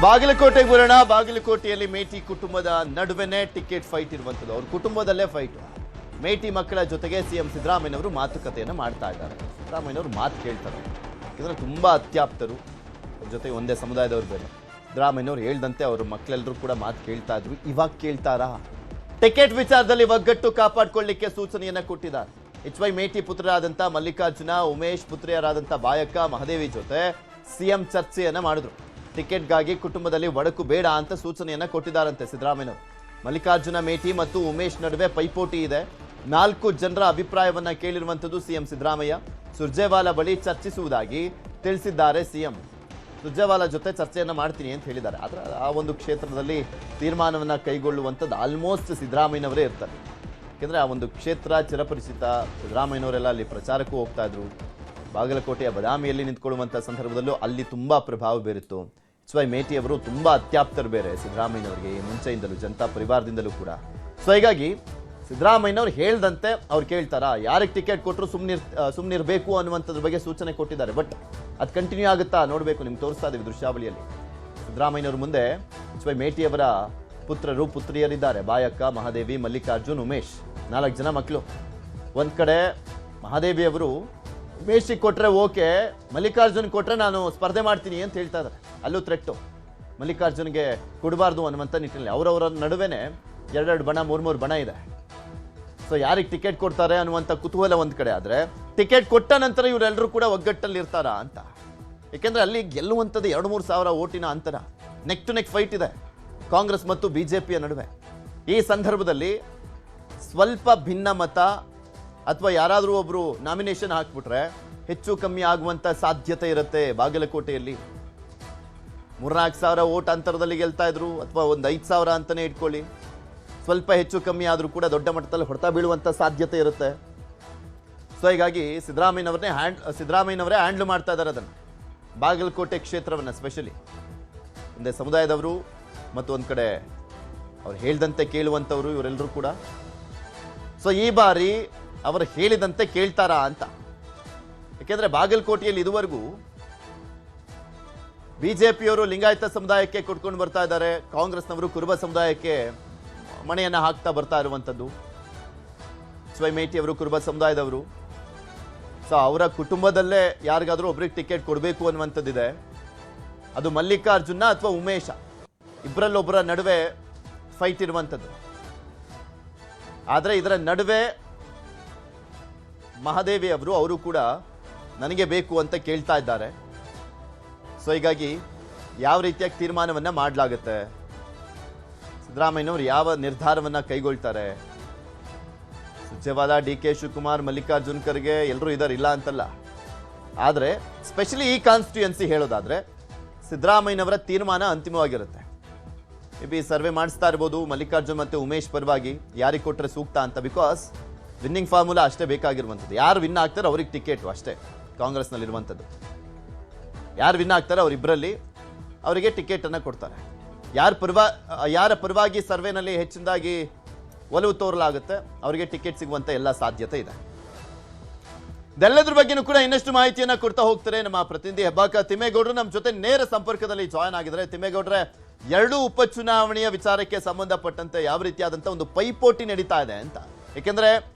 ಬಾಗಲಕೋಟೆಗೆ ಬರೋಣ. ಬಾಗಲಕೋಟೆಯಲ್ಲಿ ಮೇಟಿ ಕುಟುಂಬದ ನಡುವೆನೇ ಟಿಕೆಟ್ ಫೈಟ್ ಇರುವಂಥದ್ದು. ಅವ್ರ ಕುಟುಂಬದಲ್ಲೇ ಫೈಟ್. ಮೇಟಿ ಮಕ್ಕಳ ಜೊತೆಗೆ ಸಿಎಂ ಸಿದ್ದರಾಮಯ್ಯನವರು ಮಾತುಕತೆಯನ್ನು ಮಾಡ್ತಾ ಇದ್ದಾರೆ. ಸಿದ್ದರಾಮಯ್ಯನವರು ಮಾತು ಕೇಳ್ತಾರೆ, ಯಾಕಂದರೆ ತುಂಬ ಅತ್ಯಾಪ್ತರು, ಅವ್ರ ಜೊತೆ ಒಂದೇ ಸಮುದಾಯದವ್ರು ಬೇರೆ. ಸಿದ್ದರಾಮಯ್ಯನವ್ರು ಹೇಳ್ದಂತೆ ಅವ್ರ ಮಕ್ಕಳೆಲ್ಲರೂ ಕೂಡ ಮಾತು ಕೇಳ್ತಾ ಇದ್ರು. ಇವಾಗ ಕೇಳ್ತಾರಾ? ಟಿಕೆಟ್ ವಿಚಾರದಲ್ಲಿ ಒಗ್ಗಟ್ಟು ಕಾಪಾಡಿಕೊಳ್ಳಿಕ್ಕೆ ಸೂಚನೆಯನ್ನು ಕೊಟ್ಟಿದ್ದಾರೆ. HY ಮೇಟಿ ಪುತ್ರರಾದಂಥ ಮಲ್ಲಿಕಾರ್ಜುನ, ಉಮೇಶ್ ಪುತ್ರಿಯರಾದಂಥ ಬಾಯಕ್ಕ, ಮಹಾದೇವಿ ಜೊತೆ ಸಿಎಂ ಚರ್ಚೆಯನ್ನು ಮಾಡಿದ್ರು. ಟಿಕೆಟ್ಗಾಗಿ ಕುಟುಂಬದಲ್ಲಿ ಒಡಕು ಬೇಡ ಅಂತ ಸೂಚನೆಯನ್ನ ಕೊಟ್ಟಿದ್ದಾರಂತೆ ಸಿದ್ದರಾಮಯ್ಯನವರು. ಮಲ್ಲಿಕಾರ್ಜುನ ಮೇಟಿ ಮತ್ತು ಉಮೇಶ್ ನಡುವೆ ಪೈಪೋಟಿ ಇದೆ. 4 ಜನರ ಅಭಿಪ್ರಾಯವನ್ನ ಕೇಳಿರುವಂಥದ್ದು ಸಿಎಂ ಸಿದ್ದರಾಮಯ್ಯ. ಸುರ್ಜೇವಾಲಾ ಬಳಿ ಚರ್ಚಿಸುವುದಾಗಿ ತಿಳಿಸಿದ್ದಾರೆ ಸಿಎಂ. ಸುರ್ಜೇವಾಲಾ ಜೊತೆ ಚರ್ಚೆಯನ್ನ ಮಾಡ್ತೀನಿ ಅಂತ ಹೇಳಿದ್ದಾರೆ. ಆದ್ರೆ ಆ ಒಂದು ಕ್ಷೇತ್ರದಲ್ಲಿ ತೀರ್ಮಾನವನ್ನ ಕೈಗೊಳ್ಳುವಂಥದ್ದು ಆಲ್ಮೋಸ್ಟ್ ಸಿದ್ದರಾಮಯ್ಯನವರೇ ಇರ್ತಾರೆ. ಯಾಕೆಂದ್ರೆ ಆ ಒಂದು ಕ್ಷೇತ್ರ ಚಿರಪರಿಚಿತ. ಸಿದ್ದರಾಮಯ್ಯನವರೆಲ್ಲ ಅಲ್ಲಿ ಪ್ರಚಾರಕ್ಕೂ ಹೋಗ್ತಾ ಇದ್ರು. ಬಾಗಲಕೋಟೆಯ ಬದಾಮಿಯಲ್ಲಿ ನಿಂತ್ಕೊಳ್ಳುವಂಥ ಸಂದರ್ಭದಲ್ಲೂ ಅಲ್ಲಿ ತುಂಬ ಪ್ರಭಾವ ಬೀರಿತ್ತು. HY ಮೇಟಿ ಅವರು ತುಂಬ ಅತ್ಯಾಪ್ತರು ಬೇರೆ ಸಿದ್ದರಾಮಯ್ಯನವರಿಗೆ ಮುಂಚೆಯಿಂದಲೂ, ಜನತಾ ಪರಿವಾರದಿಂದಲೂ ಕೂಡ. ಸೊ ಹೀಗಾಗಿ ಸಿದ್ದರಾಮಯ್ಯನವ್ರು ಹೇಳ್ದಂತೆ ಅವ್ರು ಕೇಳ್ತಾರಾ? ಯಾರಿಗೆ ಟಿಕೆಟ್ ಕೊಟ್ಟರು ಸುಮ್ಮನಿರಬೇಕು ಅನ್ನುವಂಥದ್ರ ಬಗ್ಗೆ ಸೂಚನೆ ಕೊಟ್ಟಿದ್ದಾರೆ. ಬಟ್ ಅದು ಕಂಟಿನ್ಯೂ ಆಗುತ್ತಾ ನೋಡಬೇಕು. ನಿಮ್ಗೆ ತೋರಿಸ್ತಾ ಇದ್ದೀವಿ ದೃಶ್ಯಾವಳಿಯಲ್ಲಿ. ಸಿದ್ದರಾಮಯ್ಯನವ್ರ ಮುಂದೆ HY ಮೇಟಿಯವರ ಪುತ್ರರು ಪುತ್ರಿಯರಿದ್ದಾರೆ. ಬಾಯಕ್ಕ, ಮಹಾದೇವಿ, ಮಲ್ಲಿಕಾರ್ಜುನ್, ಉಮೇಶ್. 4 ಜನ ಮಕ್ಕಳು. ಒಂದು ಕಡೆ ಮಹಾದೇವಿಯವರು ಉಮೇಶಿಗೆ ಕೊಟ್ಟರೆ ಓಕೆ, ಮಲ್ಲಿಕಾರ್ಜುನ್ ಕೊಟ್ಟರೆ ನಾನು ಸ್ಪರ್ಧೆ ಮಾಡ್ತೀನಿ ಅಂತ ಹೇಳ್ತಾ ಇದ್ದಾರೆ. ಅಲ್ಲೂ ಥ್ರೆಟ್ಟು. ಮಲ್ಲಿಕಾರ್ಜುನ್ಗೆ ಕೊಡಬಾರ್ದು ಅನ್ನುವಂಥ ನಿಟ್ಟಿನಲ್ಲಿ ಅವರವರ ನಡುವೆನೇ 2 ಬಣ, 3 ಬಣ ಇದೆ. ಸೊ ಯಾರಿಗೆ ಟಿಕೆಟ್ ಕೊಡ್ತಾರೆ ಅನ್ನುವಂಥ ಕುತೂಹಲ ಒಂದು ಕಡೆ ಆದರೆ, ಟಿಕೆಟ್ ಕೊಟ್ಟ ನಂತರ ಇವರೆಲ್ಲರೂ ಕೂಡ ಒಗ್ಗಟ್ಟಲ್ಲಿ ಇರ್ತಾರಾ ಅಂತ. ಏಕೆಂದರೆ ಅಲ್ಲಿ ಗೆಲ್ಲುವಂಥದ್ದು 2-3 ಸಾವಿರ ಓಟಿನ ಅಂತರ. ನೆಕ್ ಟು ನೆಕ್ ಫೈಟ್ ಇದೆ ಕಾಂಗ್ರೆಸ್ ಮತ್ತು BJPಯ ನಡುವೆ. ಈ ಸಂದರ್ಭದಲ್ಲಿ ಸ್ವಲ್ಪ ಭಿನ್ನ ಮತ ಅಥವಾ ಯಾರಾದರೂ ಒಬ್ಬರು ನಾಮಿನೇಷನ್ ಹಾಕ್ಬಿಟ್ರೆ ಹೆಚ್ಚು ಕಮ್ಮಿ ಆಗುವಂಥ ಸಾಧ್ಯತೆ ಇರುತ್ತೆ. ಬಾಗಲಕೋಟೆಯಲ್ಲಿ 3-4 ಸಾವಿರ ಓಟ್ ಅಂತರದಲ್ಲಿ ಗೆಲ್ತಾ ಇದ್ರು, ಅಥವಾ ಒಂದು 5 ಸಾವಿರ ಅಂತಲೇ ಇಟ್ಕೊಳ್ಳಿ. ಸ್ವಲ್ಪ ಹೆಚ್ಚು ಕಮ್ಮಿ ಆದರೂ ಕೂಡ ದೊಡ್ಡ ಮಟ್ಟದಲ್ಲಿ ಹೊಡೆತ ಬೀಳುವಂಥ ಸಾಧ್ಯತೆ ಇರುತ್ತೆ. ಸೊ ಹೀಗಾಗಿ ಸಿದ್ದರಾಮಯ್ಯನವರೇ ಹ್ಯಾಂಡ್ಲ್ ಮಾಡ್ತಾ ಇದ್ದಾರೆ ಅದನ್ನು, ಬಾಗಲಕೋಟೆ ಕ್ಷೇತ್ರವನ್ನು ಸ್ಪೆಷಲಿ. ಒಂದೇ ಸಮುದಾಯದವರು ಮತ್ತು ಒಂದು ಕಡೆ ಅವ್ರು ಹೇಳ್ದಂತೆ ಕೇಳುವಂಥವ್ರು ಇವರೆಲ್ಲರೂ ಕೂಡ. ಸೊ ಈ ಬಾರಿ ಅವರು ಹೇಳಿದಂತೆ ಕೇಳ್ತಾರಾ ಅಂತ. ಯಾಕೆಂದರೆ ಬಾಗಲಕೋಟೆಯಲ್ಲಿ ಇದುವರೆಗೂ BJPಯವರು ಲಿಂಗಾಯತ ಸಮುದಾಯಕ್ಕೆ ಕೊಟ್ಕೊಂಡು ಬರ್ತಾ ಇದ್ದಾರೆ, ಕಾಂಗ್ರೆಸ್ನವರು ಕುರುಬ ಸಮುದಾಯಕ್ಕೆ ಮಣೆಯನ್ನು ಹಾಕ್ತಾ ಬರ್ತಾ ಇರುವಂಥದ್ದು. HY ಮೇಟಿಯವರು ಕುರುಬ ಸಮುದಾಯದವರು. ಸೊ ಅವರ ಕುಟುಂಬದಲ್ಲೇ ಯಾರಿಗಾದರೂ ಒಬ್ರಿಗೆ ಟಿಕೆಟ್ ಕೊಡಬೇಕು ಅನ್ನುವಂಥದ್ದಿದೆ. ಅದು ಮಲ್ಲಿಕಾರ್ಜುನ ಅಥವಾ ಉಮೇಶ, ಇಬ್ಬರಲ್ಲೊಬ್ಬರ ನಡುವೆ ಫೈಟ್ ಇರುವಂಥದ್ದು. ಆದರೆ ಇದರ ನಡುವೆ ಮಹಾದೇವಿ ಅವರು ಕೂಡ ನನಗೆ ಬೇಕು ಅಂತ ಕೇಳ್ತಾ ಇದ್ದಾರೆ. ಸೊ ಹೀಗಾಗಿ ಯಾವ ರೀತಿಯಾಗಿ ತೀರ್ಮಾನವನ್ನು ಮಾಡಲಾಗುತ್ತೆ, ಸಿದ್ದರಾಮಯ್ಯನವರು ಯಾವ ನಿರ್ಧಾರವನ್ನು ಕೈಗೊಳ್ತಾರೆ. ಸುರ್ಜೇವಾಲಾ, DK ಶಿವಕುಮಾರ್, ಮಲ್ಲಿಕಾರ್ಜುನ್ ಖರ್ಗೆ ಎಲ್ಲರೂ ಇದ್ದಾರೆ, ಇಲ್ಲ ಅಂತಲ್ಲ. ಆದರೆ ಸ್ಪೆಷಲಿ ಈ ಕಾನ್ಸ್ಟಿಟ್ಯೂಯನ್ಸಿ ಹೇಳೋದಾದರೆ ಸಿದ್ದರಾಮಯ್ಯನವರ ತೀರ್ಮಾನ ಅಂತಿಮವಾಗಿರುತ್ತೆ. ಮೇ ಬಿ ಸರ್ವೆ ಮಾಡಿಸ್ತಾ ಇರ್ಬೋದು ಮಲ್ಲಿಕಾರ್ಜುನ್ ಮತ್ತು ಉಮೇಶ್ ಪರವಾಗಿ ಯಾರಿಗೆ ಕೊಟ್ಟರೆ ಸೂಕ್ತ ಅಂತ. ಬಿಕಾಸ್ ವಿನ್ನಿಂಗ್ ಫಾರ್ಮುಲಾ ಅಷ್ಟೇ ಬೇಕಾಗಿರುವಂಥದ್ದು. ಯಾರು ವಿನ್ ಆಗ್ತಾರೆ ಅವ್ರಿಗೆ ಟಿಕೆಟು ಅಷ್ಟೇ ಕಾಂಗ್ರೆಸ್ನಲ್ಲಿರುವಂಥದ್ದು. ಯಾರು ವಿನ್ ಆಗ್ತಾರೆ ಅವರಿಬ್ಬರಲ್ಲಿ ಅವರಿಗೆ ಟಿಕೆಟನ್ನು ಕೊಡ್ತಾರೆ. ಯಾರ ಪರವಾಗಿ ಸರ್ವೆನಲ್ಲಿ ಹೆಚ್ಚಿನದಾಗಿ ಒಲವು ತೋರಲಾಗುತ್ತೆ ಅವರಿಗೆ ಟಿಕೆಟ್ ಸಿಗುವಂಥ ಎಲ್ಲ ಸಾಧ್ಯತೆ ಇದೆ. ಇದೆಲ್ಲದ್ರ ಬಗ್ಗೆನೂ ಕೂಡ ಇನ್ನಷ್ಟು ಮಾಹಿತಿಯನ್ನು ಕೊಡ್ತಾ ಹೋಗ್ತಾರೆ ನಮ್ಮ ಪ್ರತಿನಿಧಿ ಹೆಬ್ಬಾಕ ತಿಮ್ಮೇಗೌಡರು ನಮ್ಮ ಜೊತೆ ನೇರ ಸಂಪರ್ಕದಲ್ಲಿ ಜಾಯ್ನ್ ಆಗಿದ್ದಾರೆ. ತಿಮ್ಮೇಗೌಡ್ರೆ, 2 ಉಪಚುನಾವಣೆಯ ವಿಚಾರಕ್ಕೆ ಸಂಬಂಧಪಟ್ಟಂತೆ ಯಾವ ರೀತಿಯಾದಂಥ ಒಂದು ಪೈಪೋಟಿ ನಡೀತಾ ಇದೆ ಅಂತ. ಯಾಕೆಂದ್ರೆ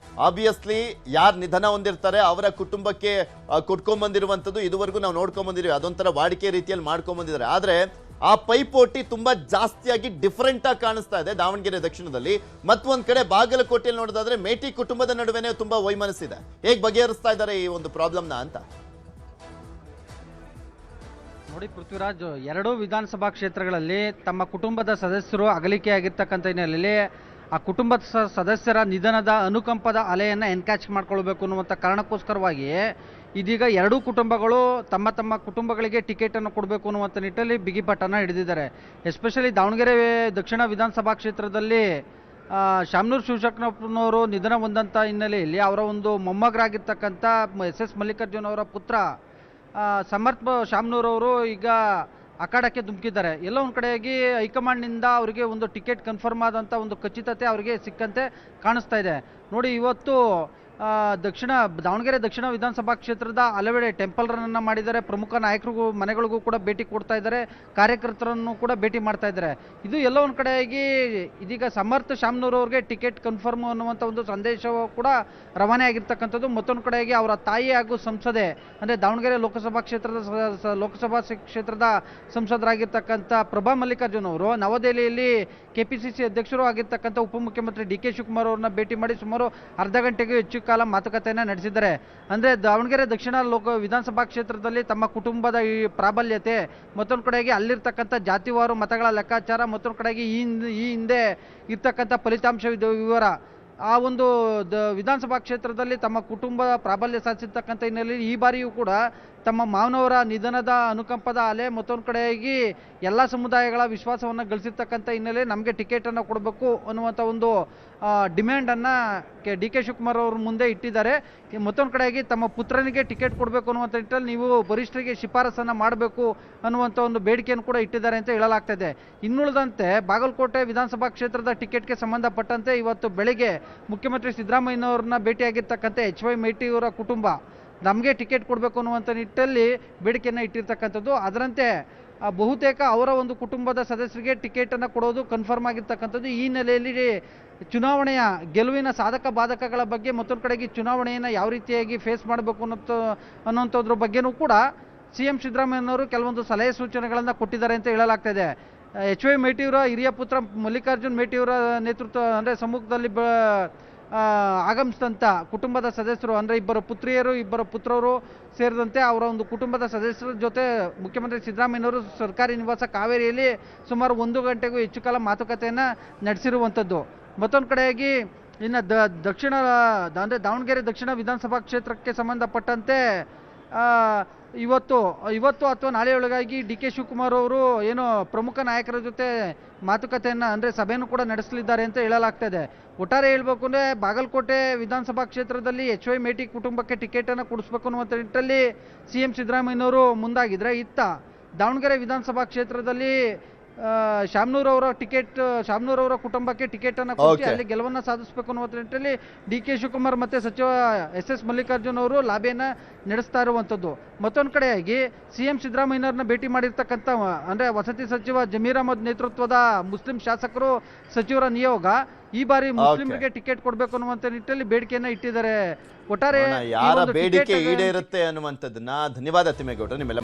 ಆಬ್ವಿಯಸ್ಲಿ ಯಾರು ನಿಧನ ಹೊಂದಿರ್ತಾರೆ ಅವರ ಕುಟುಂಬಕ್ಕೆ ಕೊಟ್ಕೊಂಡ್ಬಂದಿರುವಂಥದ್ದು ಇದುವರೆಗೂ ನಾವು ನೋಡ್ಕೊಂಡ್ಬಂದಿದ್ದೀವಿ. ಅದೊಂಥರ ವಾಡಿಕೆ ರೀತಿಯಲ್ಲಿ ಮಾಡ್ಕೊಂಡ್ಬಂದಿದ್ದಾರೆ. ಆದರೆ ಆ ಪೈಪೋಟಿ ತುಂಬಾ ಜಾಸ್ತಿಯಾಗಿ ಡಿಫರೆಂಟ್ ಆಗಿ ಕಾಣಿಸ್ತಾ ಇದೆ ದಾವಣಗೆರೆ ದಕ್ಷಿಣದಲ್ಲಿ. ಮತ್ತೊಂದು ಕಡೆ ಬಾಗಲಕೋಟೆಯಲ್ಲಿ ನೋಡೋದಾದ್ರೆ ಮೇಟಿ ಕುಟುಂಬದ ನಡುವೆನೇ ತುಂಬಾ ವೈಮನಸ್ಸಿದೆ. ಹೇಗೆ ಬಗೆಹರಿಸ್ತಾ ಇದ್ದಾರೆ ಈ ಒಂದು ಪ್ರಾಬ್ಲಮ್ನ ಅಂತ? ನೋಡಿ ಪೃಥ್ವಿರಾಜ್, 2 ವಿಧಾನಸಭಾ ಕ್ಷೇತ್ರಗಳಲ್ಲಿ ತಮ್ಮ ಕುಟುಂಬದ ಸದಸ್ಯರು ಅಗಲಿಕೆಯಾಗಿರ್ತಕ್ಕಂಥ ಹಿನ್ನೆಲೆಯಲ್ಲಿ ಆ ಕುಟುಂಬದ ಸದಸ್ಯರ ನಿಧನದ ಅನುಕಂಪದ ಅಲೆಯನ್ನು ಎನ್ಕ್ಯಾಚ್ ಮಾಡ್ಕೊಳ್ಬೇಕು ಅನ್ನುವಂಥ ಕಾರಣಕ್ಕೋಸ್ಕರವಾಗಿ ಇದೀಗ 2 ಕುಟುಂಬಗಳು ತಮ್ಮ ಕುಟುಂಬಗಳಿಗೆ ಟಿಕೆಟನ್ನು ಕೊಡಬೇಕು ಅನ್ನುವಂಥ ನಿಟ್ಟಲ್ಲಿ ಬಿಗಿಪಟ್ಟನ್ನು ಹಿಡಿದಿದ್ದಾರೆ. ಎಸ್ಪೆಷಲಿ ದಾವಣಗೆರೆ ದಕ್ಷಿಣ ವಿಧಾನಸಭಾ ಕ್ಷೇತ್ರದಲ್ಲಿ ಶಾಮನೂರು ಶಿವಶಂಕರಪ್ಪನವರು ನಿಧನ ಹೊಂದಂಥ ಹಿನ್ನೆಲೆಯಲ್ಲಿ ಅವರ ಒಂದು ಮೊಮ್ಮಗರಾಗಿರ್ತಕ್ಕಂಥ SS ಮಲ್ಲಿಕಾರ್ಜುನ್ ಅವರ ಪುತ್ರ ಸಮರ್ಥ ಶಾಮನೂರವರು ಈಗ ಅಖಾಡಕ್ಕೆ ಧುಮುಕಿದ್ದಾರೆ. ಎಲ್ಲ ಒಂದು ಕಡೆಯಾಗಿ ಹೈಕಮಾಂಡ್ನಿಂದ ಅವರಿಗೆ ಒಂದು ಟಿಕೆಟ್ ಕನ್ಫರ್ಮ್ ಆದಂಥ ಒಂದು ಖಚಿತತೆ ಅವರಿಗೆ ಸಿಕ್ಕಂತೆ ಕಾಣಿಸ್ತಾ ಇದೆ. ನೋಡಿ, ಇವತ್ತು ದಾವಣಗೆರೆ ದಕ್ಷಿಣ ವಿಧಾನಸಭಾ ಕ್ಷೇತ್ರದ ಹಲವೆಡೆ ಟೆಂಪಲ್ ರನ್ ಅನ್ನ ಮಾಡಿದ್ದಾರೆ. ಪ್ರಮುಖ ನಾಯಕರಿಗೂ ಮನೆಗಳಿಗೂ ಕೂಡ ಭೇಟಿ ಕೊಡ್ತಾ ಇದ್ದಾರೆ, ಕಾರ್ಯಕರ್ತರನ್ನು ಕೂಡ ಭೇಟಿ ಮಾಡ್ತಾ ಇದ್ದಾರೆ. ಇದು ಎಲ್ಲ ಒಂದು ಕಡೆಯಾಗಿ ಇದೀಗ ಸಮರ್ಥ ಶಾಮ್ನೂರ್ ಅವ್ರಿಗೆ ಟಿಕೆಟ್ ಕನ್ಫರ್ಮ್ ಅನ್ನುವಂಥ ಒಂದು ಸಂದೇಶ ಕೂಡ ರವಾನೆ ಆಗಿರ್ತಕ್ಕಂಥದ್ದು. ಮತ್ತೊಂದು ಕಡೆಯಾಗಿ ಅವರ ತಾಯಿ ಹಾಗೂ ಸಂಸದೆ ಅಂದರೆ ದಾವಣಗೆರೆ ಲೋಕಸಭಾ ಕ್ಷೇತ್ರದ ಸಂಸದರಾಗಿರ್ತಕ್ಕಂಥ ಪ್ರಭಾ ಮಲ್ಲಿಕಾರ್ಜುನ್ ಅವರು ನವದೆಹಲಿಯಲ್ಲಿ ಕೆಪಿಸಿಸಿ ಅಧ್ಯಕ್ಷರು ಆಗಿರ್ತಕ್ಕಂಥ ಉಪಮುಖ್ಯಮಂತ್ರಿ ಡಿ ಕೆ ಶಿವಕುಮಾರ್ ಅವ್ರನ್ನ ಭೇಟಿ ಮಾಡಿ ಸುಮಾರು ಅರ್ಧ ಗಂಟೆಗೂ ಹೆಚ್ಚು ಕಾಲ ಮಾತುಕತೆಯನ್ನು ನಡೆಸಿದ್ದಾರೆ. ಅಂದರೆ ದಾವಣಗೆರೆ ದಕ್ಷಿಣ ವಿಧಾನಸಭಾ ಕ್ಷೇತ್ರದಲ್ಲಿ ತಮ್ಮ ಕುಟುಂಬದ ಈ ಪ್ರಾಬಲ್ಯತೆ, ಮತ್ತೊಂದು ಕಡೆಗೆ ಅಲ್ಲಿರ್ತಕ್ಕಂಥ ಜಾತಿವಾರು ಮತಗಳ ಲೆಕ್ಕಾಚಾರ, ಮತ್ತೊಂದು ಕಡೆಗೆ ಈ ಹಿಂದೆ ಇರ್ತಕ್ಕಂಥ ಫಲಿತಾಂಶ ವಿವರ, ಆ ಒಂದು ವಿಧಾನಸಭಾ ಕ್ಷೇತ್ರದಲ್ಲಿ ತಮ್ಮ ಕುಟುಂಬ ಪ್ರಾಬಲ್ಯ ಸಾಧಿಸಿರ್ತಕ್ಕಂಥ ಹಿನ್ನೆಲೆಯಲ್ಲಿ ಈ ಬಾರಿಯೂ ಕೂಡ ತಮ್ಮ ಮಾವನವರ ನಿಧನದ ಅನುಕಂಪದ ಅಲೆ, ಮತ್ತೊಂದು ಕಡೆಯಾಗಿ ಎಲ್ಲ ಸಮುದಾಯಗಳ ವಿಶ್ವಾಸವನ್ನು ಗಳಿಸಿರ್ತಕ್ಕಂಥ ಹಿನ್ನೆಲೆ ನಮಗೆ ಟಿಕೆಟನ್ನು ಕೊಡಬೇಕು ಅನ್ನುವಂಥ ಒಂದು ಡಿಮ್ಯಾಂಡನ್ನು ಡಿ ಕೆ ಶಿವಕುಮಾರ್ ಅವ್ರ ಮುಂದೆ ಇಟ್ಟಿದ್ದಾರೆ. ಮತ್ತೊಂದು ಕಡೆಯಾಗಿ ತಮ್ಮ ಪುತ್ರನಿಗೆ ಟಿಕೆಟ್ ಕೊಡಬೇಕು ಅನ್ನುವಂಥ ನಿಟ್ಟಲ್ಲಿ ನೀವು ವರಿಷ್ಠರಿಗೆ ಶಿಫಾರಸನ್ನು ಮಾಡಬೇಕು ಅನ್ನುವಂಥ ಒಂದು ಬೇಡಿಕೆಯನ್ನು ಕೂಡ ಇಟ್ಟಿದ್ದಾರೆ ಅಂತ ಹೇಳಲಾಗ್ತದೆ. ಇನ್ನುಳಿದಂತೆ ಬಾಗಲಕೋಟೆ ವಿಧಾನಸಭಾ ಕ್ಷೇತ್ರದ ಟಿಕೆಟ್ಗೆ ಸಂಬಂಧಪಟ್ಟಂತೆ ಇವತ್ತು ಬೆಳಿಗ್ಗೆ ಮುಖ್ಯಮಂತ್ರಿ ಸಿದ್ದರಾಮಯ್ಯನವ್ರನ್ನ ಭೇಟಿಯಾಗಿರ್ತಕ್ಕಂಥ HY ಮೇಟಿ ಅವರ ಕುಟುಂಬ ನಮಗೆ ಟಿಕೆಟ್ ಕೊಡಬೇಕು ಅನ್ನುವಂಥ ನಿಟ್ಟಲ್ಲಿ ಬೇಡಿಕೆಯನ್ನು ಇಟ್ಟಿರ್ತಕ್ಕಂಥದ್ದು. ಅದರಂತೆ ಬಹುತೇಕ ಅವರ ಒಂದು ಕುಟುಂಬದ ಸದಸ್ಯರಿಗೆ ಟಿಕೆಟನ್ನು ಕೊಡೋದು ಕನ್ಫರ್ಮ್ ಆಗಿರ್ತಕ್ಕಂಥದ್ದು. ಈ ಹಿನ್ನೆಲೆಯಲ್ಲಿ ಚುನಾವಣೆಯ ಗೆಲುವಿನ ಸಾಧಕ ಬಾಧಕಗಳ ಬಗ್ಗೆ, ಮತ್ತೊಂದು ಕಡೆಗೆ ಚುನಾವಣೆಯನ್ನು ಯಾವ ರೀತಿಯಾಗಿ ಫೇಸ್ ಮಾಡಬೇಕು ಅನ್ನೋಂಥದ್ರ ಬಗ್ಗೆನೂ ಕೂಡ CM ಸಿದ್ದರಾಮಯ್ಯನವರು ಕೆಲವೊಂದು ಸಲಹೆ ಸೂಚನೆಗಳನ್ನು ಕೊಟ್ಟಿದ್ದಾರೆ ಅಂತ ಹೇಳಲಾಗ್ತದೆ. HY ಮೇಟಿಯವರ ಹಿರಿಯ ಪುತ್ರ ಮಲ್ಲಿಕಾರ್ಜುನ್ ಮೇಟಿಯವರ ನೇತೃತ್ವ ಅಂದರೆ ಸಮ್ಮುಖದಲ್ಲಿ ಆಗಮಿಸಿದಂಥ ಕುಟುಂಬದ ಸದಸ್ಯರು ಅಂದರೆ ಇಬ್ಬರು ಪುತ್ರಿಯರು, ಇಬ್ಬರು ಪುತ್ರರು ಸೇರಿದಂತೆ ಅವರ ಒಂದು ಕುಟುಂಬದ ಸದಸ್ಯರ ಜೊತೆ ಮುಖ್ಯಮಂತ್ರಿ ಸಿದ್ದರಾಮಯ್ಯನವರು ಸರ್ಕಾರಿ ನಿವಾಸ ಕಾವೇರಿಯಲ್ಲಿ ಸುಮಾರು 1 ಗಂಟೆಗೂ ಹೆಚ್ಚು ಕಾಲ ಮಾತುಕತೆಯನ್ನು ನಡೆಸಿರುವಂಥದ್ದು. ಮತ್ತೊಂದು ಕಡೆಯಾಗಿ ಇನ್ನು ಅಂದರೆ ದಾವಣಗೆರೆ ದಕ್ಷಿಣ ವಿಧಾನಸಭಾ ಕ್ಷೇತ್ರಕ್ಕೆ ಸಂಬಂಧಪಟ್ಟಂತೆ ಇವತ್ತು ಅಥವಾ ನಾಳೆಯೊಳಗಾಗಿ ಡಿ ಕೆ ಶಿವಕುಮಾರ್ ಅವರು ಏನು ಪ್ರಮುಖ ನಾಯಕರ ಜೊತೆ ಮಾತುಕತೆಯನ್ನು ಅಂದರೆ ಸಭೆಯನ್ನು ಕೂಡ ನಡೆಸಲಿದ್ದಾರೆ ಅಂತ ಹೇಳಲಾಗ್ತದೆ. ಒಟ್ಟಾರೆ ಹೇಳಬೇಕು ಅಂದರೆ ಬಾಗಲಕೋಟೆ ವಿಧಾನಸಭಾ ಕ್ಷೇತ್ರದಲ್ಲಿ HY ಮೇಟಿ ಕುಟುಂಬಕ್ಕೆ ಟಿಕೆಟನ್ನು ಕೊಡಿಸ್ಬೇಕು ಅನ್ನುವಂಥ ನಿಟ್ಟಲ್ಲಿ CM ಸಿದ್ದರಾಮಯ್ಯನವರು ಮುಂದಾಗಿದ್ದರೆ, ಇತ್ತ ದಾವಣಗೆರೆ ವಿಧಾನಸಭಾ ಕ್ಷೇತ್ರದಲ್ಲಿ ಶಾಮ್ನೂರ್ ಅವರ ಕುಟುಂಬಕ್ಕೆ ಟಿಕೆಟನ್ನು ಕೊಡಿಸಿ ಅಲ್ಲಿ ಗೆಲುವನ್ನು ಸಾಧಿಸಬೇಕು ಅನ್ನುವ ನಿಟ್ಟಿನಲ್ಲಿ ಡಿ ಕೆ ಶಿವಕುಮಾರ್ ಮತ್ತೆ ಸಚಿವ SS ಮಲ್ಲಿಕಾರ್ಜುನ್ ಅವರು ಲಾಬಿಯನ್ನು ನಡೆಸ್ತಾ ಇರುವಂಥದ್ದು. ಮತ್ತೊಂದು ಕಡೆಯಾಗಿ CM ಸಿದ್ದರಾಮಯ್ಯನವ್ರನ್ನ ಭೇಟಿ ಮಾಡಿರ್ತಕ್ಕಂಥ ಅಂದರೆ ವಸತಿ ಸಚಿವ ಜಮೀರ್ ಅಹಮದ್ ನೇತೃತ್ವದ ಮುಸ್ಲಿಂ ಶಾಸಕರು ಸಚಿವರ ನಿಯೋಗ ಈ ಬಾರಿ ಮುಸ್ಲಿಮರಿಗೆ ಟಿಕೆಟ್ ಕೊಡಬೇಕು ಅನ್ನುವಂಥ ನಿಟ್ಟಿನಲ್ಲಿ ಬೇಡಿಕೆಯನ್ನು ಇಟ್ಟಿದ್ದಾರೆ. ಒಟ್ಟಾರೆ ಯಾರ ಬೇಡಿಕೆ ಈಡೇರುತ್ತೆ ಅನ್ನುವಂಥದ್ದನ್ನ ಧನ್ಯವಾದ ತಿಮ್ಮೇಗೌಡರು ನಿಮ್ಮೆಲ್ಲ